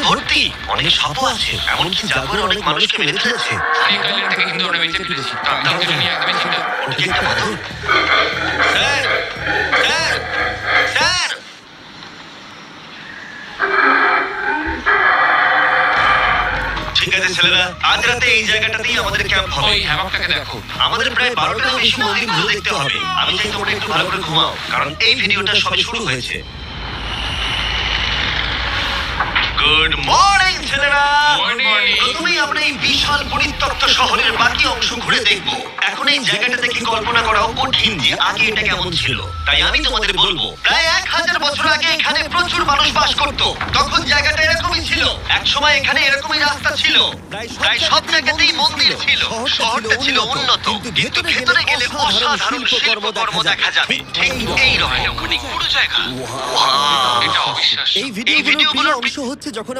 ভর্তি, অনেক সাপও আছে, এমনকি জাগুয়ার অনেক মানুষকে মেরে ফেলেছে। স্নেক আইল্যান্ড থেকে কিন্তু আমরা বেঁচে ফিরেছি। তার জন্য একদমই ছিল। ওটা কি একটা পাথর? Sir, sir, sir! ঠিক আছে ছেলেরা, আজ রাতে এই জায়গাটাতেই আমাদের ক্যাম্প হবে। ওই হ্যামকটাকে দেখো। আমাদের প্রায় 12টারও বেশি মন্দিরগুলো দেখতে হবে। আমি চাই তোমরা একটু ভালো করে ঘুমাও, কারণ এই ভিডিওটা সবে শুরু হয়েছে। গুড মর্নিং ছেলেরা। Morning. প্রথমেই আমরা এই বিশাল পরিত্যক্ত শহরের বাকি অংশ ঘুরে দেখব। এখন এই জায়গাটা দেখে কল্পনা করাও কঠিন যে আগে এটা কেমন ছিল। তাই আমি তোমাদের বলবো, প্রায় 1000 বছর আগে এখানে প্রচুর মানুষ বাস করত। তখন জায়গাটা এরকমই ছিল। একসময় এখানে এরকমই রাস্তা ছিল। প্রায় সব জায়গাতেই মন্দির ছিল। শহরটা ছিল উন্নত, কিন্তু ভেতরে গেলে অসাধারণ শিল্পকর্ম দেখা যাবে। ঠিক এই রকম। অনেক বড় জায়গা। Wow! এটা অবিশ্বাস্য। এই ভিডিওগুলোর প্রিয় অংশ হচ্ছে যখন